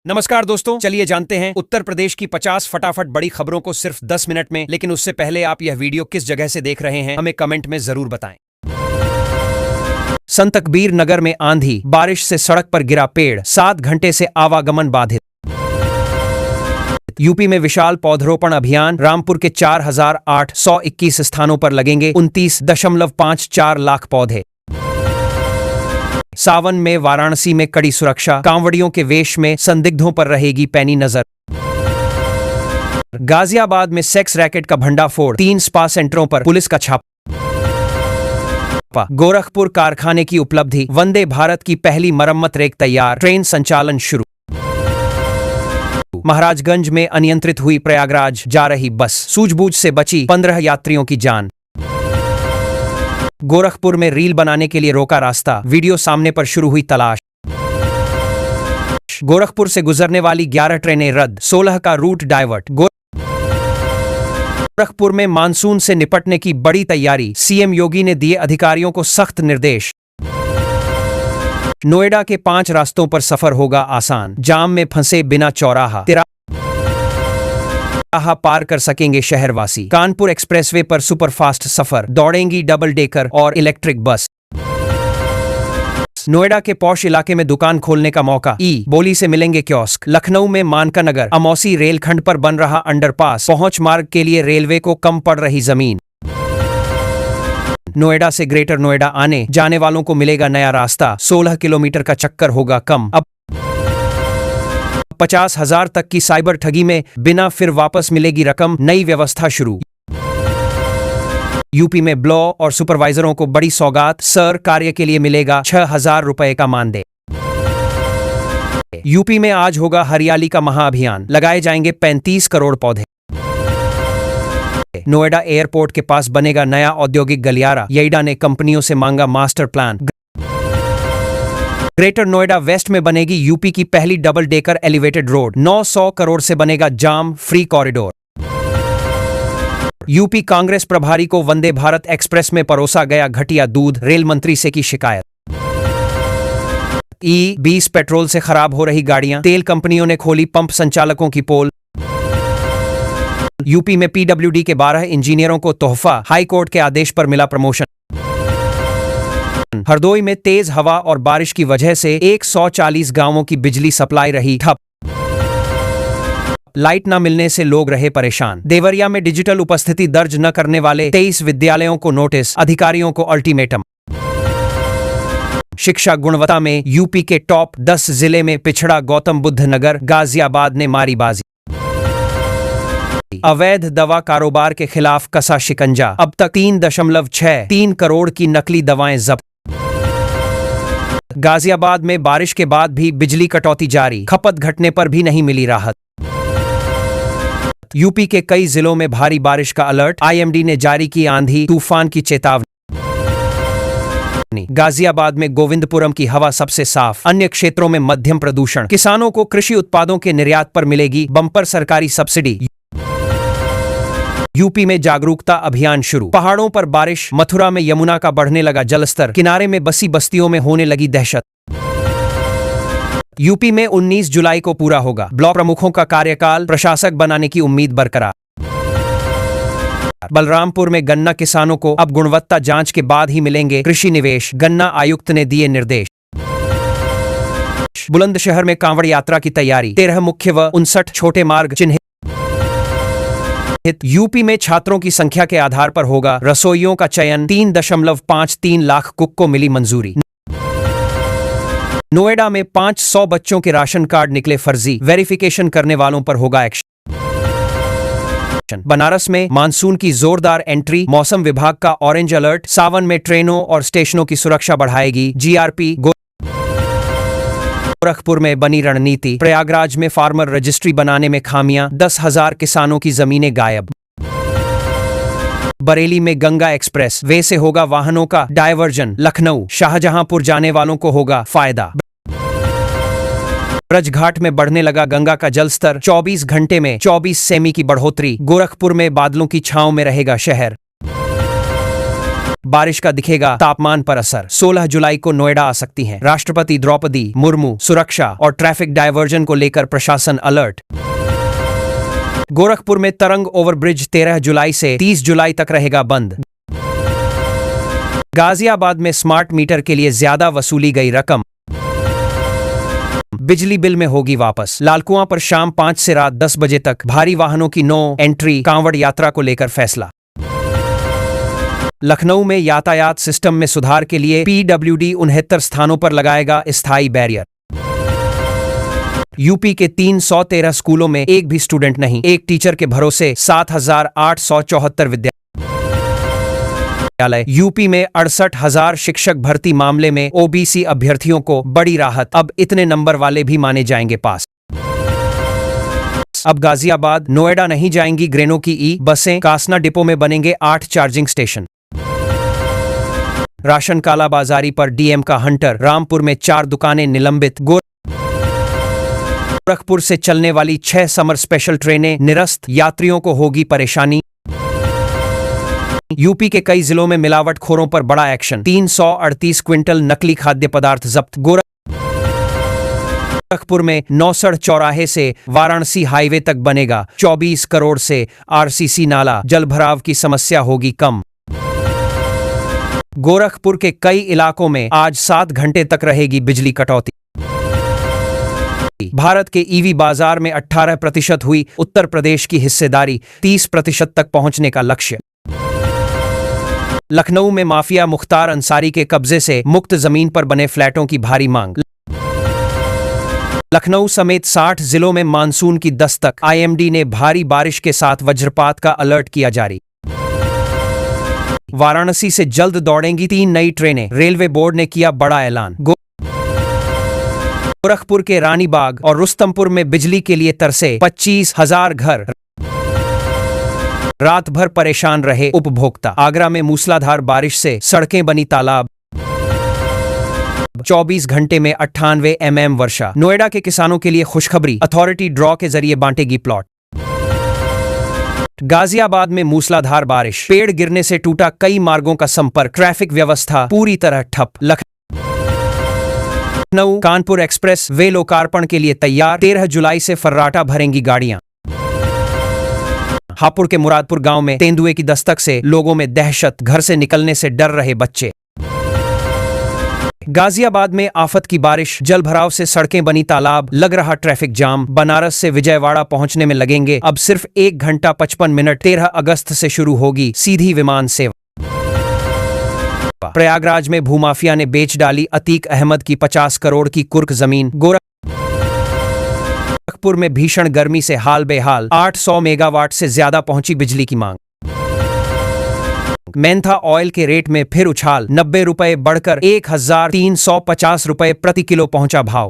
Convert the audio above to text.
नमस्कार दोस्तों, चलिए जानते हैं उत्तर प्रदेश की 50 फटाफट बड़ी खबरों को सिर्फ 10 मिनट में। लेकिन उससे पहले आप यह वीडियो किस जगह से देख रहे हैं हमें कमेंट में जरूर बताएं। संत कबीर नगर में आंधी बारिश से सड़क पर गिरा पेड़, 7 घंटे से आवागमन बाधित। यूपी में विशाल पौधरोपण अभियान, रामपुर के 4,821 स्थानों पर लगेंगे 29.54 लाख पौधे। सावन में वाराणसी में कड़ी सुरक्षा, कांवड़ियों के वेश में संदिग्धों पर रहेगी पैनी नजर। गाजियाबाद में सेक्स रैकेट का भंडाफोड़, 3 स्पा सेंटरों पर पुलिस का छापा। गोरखपुर कारखाने की उपलब्धि, वंदे भारत की पहली मरम्मत रेक तैयार, ट्रेन संचालन शुरू। महाराजगंज में अनियंत्रित हुई प्रयागराज जा रही बस, सूझबूझ से बची 15 यात्रियों की जान। गोरखपुर में रील बनाने के लिए रोका रास्ता, वीडियो सामने पर शुरू हुई तलाश। गोरखपुर से गुजरने वाली 11 ट्रेनें रद्द, 16 का रूट डाइवर्ट। गोरखपुर में मानसून से निपटने की बड़ी तैयारी, सीएम योगी ने दिए अधिकारियों को सख्त निर्देश। नोएडा के 5 रास्तों पर सफर होगा आसान, जाम में फंसे बिना चौराहा पार कर सकेंगे शहरवासी। कानपुर एक्सप्रेसवे पर सुपरफास्ट सफर, दौड़ेंगी डबल डेकर और इलेक्ट्रिक बस। नोएडा के पॉश इलाके में दुकान खोलने का मौका, बोली से मिलेंगे कियोस्क। लखनऊ में मानका नगर अमौसी रेलखंड पर बन रहा अंडरपास, पहुंच मार्ग के लिए रेलवे को कम पड़ रही जमीन। नोएडा से ग्रेटर नोएडा आने जाने वालों को मिलेगा नया रास्ता, 16 किलोमीटर का चक्कर होगा कम। अब 50,000 तक की साइबर ठगी में बिना फिर वापस मिलेगी रकम, नई व्यवस्था शुरू। यूपी में ब्लॉ और सुपरवाइजरों को बड़ी सौगात, सर कार्य के लिए मिलेगा 6,000 रुपए का मानदेय। यूपी में आज होगा हरियाली का महाअभियान, लगाए जाएंगे 35 करोड़ पौधे। नोएडा एयरपोर्ट के पास बनेगा नया औद्योगिक गलियारा, येइडा ने कंपनियों से मांगा master plan. Greater Noida west में बनेगी यूपी की पहली double decker elevated road, 900 crore से बनेगा jam free corridor. UP Congress प्रभारी को वंदे भारत एक्सप्रेस में परोसा गया घटिया दूध, रेल मंत्री से की शिकायत। E20 पेट्रोल से खराब हो रही गाड़ियां, तेल कंपनियों ने खोली पंप संचालकों की पोल। यूपी में पीडब्ल्यूडी के 12 इंजीनियरों को तोहफा, हाईकोर्ट के आदेश पर मिला प्रमोशन। हरदोई में तेज हवा और बारिश की वजह से 140 गांवों की बिजली सप्लाई रही ठप, लाइट न मिलने से लोग रहे परेशान। देवरिया में डिजिटल उपस्थिति दर्ज न करने वाले 23 विद्यालयों को नोटिस, अधिकारियों को अल्टीमेटम। शिक्षा गुणवत्ता में यूपी के टॉप 10 जिले में पिछड़ा गौतम बुद्ध नगर, गाजियाबाद ने मारी बाजी। अवैध दवा कारोबार के खिलाफ कसा शिकंजा, अब तक 3.63 करोड़ की नकली दवाएं जब्त। गाजियाबाद में बारिश के बाद भी बिजली कटौती जारी, खपत घटने पर भी नहीं मिली राहत। यूपी के कई जिलों में भारी बारिश का अलर्ट, आईएमडी ने जारी की आंधी तूफान की चेतावनी। गाजियाबाद में गोविंदपुरम की हवा सबसे साफ, अन्य क्षेत्रों में मध्यम प्रदूषण। किसानों को कृषि उत्पादों के निर्यात पर मिलेगी बम्पर सरकारी सब्सिडी। यूपी में जागरूकता अभियान शुरू, पहाड़ों पर बारिश, मथुरा में यमुना का बढ़ने लगा जलस्तर, किनारे में बसी बस्तियों में होने लगी दहशत। यूपी में 19 जुलाई को पूरा होगा ब्लॉक प्रमुखों का कार्यकाल, प्रशासक बनाने की उम्मीद बरकरार। बलरामपुर में गन्ना किसानों को अब गुणवत्ता जांच के बाद ही मिलेंगे कृषि निवेश, गन्ना आयुक्त ने दिए निर्देश। बुलंदशहर में कांवड़ यात्रा की तैयारी, 13 मुख्य व 59 छोटे मार्ग चिन्हित। यूपी में छात्रों की संख्या के आधार पर होगा रसोइयों का चयन, 3.53 लाख कुक को मिली मंजूरी। नोएडा में 500 बच्चों के राशन कार्ड निकले फर्जी, वेरिफिकेशन करने वालों पर होगा एक्शन। बनारस में मानसून की जोरदार एंट्री, मौसम विभाग का ऑरेंज अलर्ट, सावन में ट्रेनों और स्टेशनों की सुरक्षा बढ़ाएगी जीआरपी। गोरखपुर में बनी रणनीति, प्रयागराज में फार्मर रजिस्ट्री बनाने में खामियां, 10,000 किसानों की जमीनें गायब। बरेली में गंगा एक्सप्रेस वे से होगा वाहनों का डायवर्जन, लखनऊ शाहजहांपुर जाने वालों को होगा फायदा। ब्रजघाट में बढ़ने लगा गंगा का जलस्तर, 24 घंटे में 24 सेमी की बढ़ोतरी। गोरखपुर में बादलों की छांव में रहेगा शहर। बारिश का दिखेगा तापमान पर असर। 16 जुलाई को नोएडा आ सकती हैं राष्ट्रपति द्रौपदी मुर्मू। सुरक्षा और ट्रैफिक डायवर्जन को लेकर प्रशासन अलर्ट। गोरखपुर में तरंग ओवरब्रिज 13 जुलाई से 30 जुलाई तक रहेगा बंद। गाजियाबाद में स्मार्ट मीटर के लिए ज्यादा वसूली गई रकम बिजली बिल में होगी वापस। लालकुआं पर शाम 5 से रात 10 बजे तक भारी वाहनों की नो एंट्री। कांवड़ यात्रा को लेकर फैसला। लखनऊ में यातायात सिस्टम में सुधार के लिए पीडब्ल्यूडी 69 स्थानों पर लगाएगा स्थायी बैरियर। यूपी के 313 स्कूलों में एक भी स्टूडेंट नहीं, एक टीचर के भरोसे 7,874 विद्यालय। यूपी में 68,000 शिक्षक भर्ती मामले में ओबीसी अभ्यर्थियों को बड़ी राहत, अब इतने नंबर वाले भी माने जाएंगे पास। अब गाजियाबाद नोएडा नहीं जाएंगी ग्रेनो की ई बसें। कासना डिपो में बनेंगे 8 चार्जिंग स्टेशन। राशन कालाबाजारी पर डीएम का हंटर। रामपुर में 4 दुकानें निलंबित। गोरखपुर से चलने वाली 6 समर स्पेशल ट्रेनें निरस्त, यात्रियों को होगी परेशानी। यूपी के कई जिलों में मिलावटखोरों पर बड़ा एक्शन। 338 क्विंटल नकली खाद्य पदार्थ जब्त। गोरखपुर में नौसड़ चौराहे से वाराणसी हाईवे तक बनेगा 24 करोड़ से आरसीसी नाला। जलभराव की समस्या होगी कम। गोरखपुर के कई इलाकों में आज 7 घंटे तक रहेगी बिजली कटौती। भारत के ईवी बाजार में 18% हुई। उत्तर प्रदेश की हिस्सेदारी 30% तक पहुंचने का लक्ष्य। लखनऊ में माफिया मुख्तार अंसारी के कब्जे से मुक्त जमीन पर बने फ्लैटों की भारी मांग। लखनऊ समेत 60 जिलों में मानसून की दस्तक। आईएमडी ने भारी बारिश के साथ वज्रपात का अलर्ट किया जारी। वाराणसी से जल्द दौड़ेंगी 3 नई ट्रेनें। रेलवे बोर्ड ने किया बड़ा ऐलान। गोरखपुर के रानीबाग और रुस्तमपुर में बिजली के लिए तरसे 25,000 घर। रात भर परेशान रहे उपभोक्ता। आगरा में मूसलाधार बारिश से सड़कें बनी तालाब। 24 घंटे में 98 mm वर्षा। नोएडा के किसानों के लिए खुशखबरी, अथॉरिटी ड्रॉ के जरिए बांटेगी प्लॉट। गाजियाबाद में मूसलाधार बारिश, पेड़ गिरने से टूटा कई मार्गों का संपर्क। ट्रैफिक व्यवस्था पूरी तरह ठप। लखनऊ कानपुर एक्सप्रेस वे लोकार्पण के लिए तैयार। 13 जुलाई से फर्राटा भरेंगी गाड़ियां। हापुड़ के मुरादपुर गांव में तेंदुए की दस्तक से लोगों में दहशत, घर से निकलने से डर रहे बच्चे। गाजियाबाद में आफत की बारिश, जलभराव से सड़कें बनी तालाब, लग रहा ट्रैफिक जाम। बनारस से विजयवाड़ा पहुंचने में लगेंगे अब सिर्फ 1 घंटा 55 मिनट। 13 अगस्त से शुरू होगी सीधी विमान सेवा। प्रयागराज में भूमाफिया ने बेच डाली अतीक अहमद की 50 करोड़ की कुर्क जमीन। गोरखपुर में भीषण गर्मी से हाल बेहाल, 800 मेगावाट से ज्यादा पहुंची बिजली की मांग। मेंथा ऑयल के रेट में फिर उछाल, 90 रुपए बढ़कर 1,350 रुपए प्रति किलो पहुंचा भाव।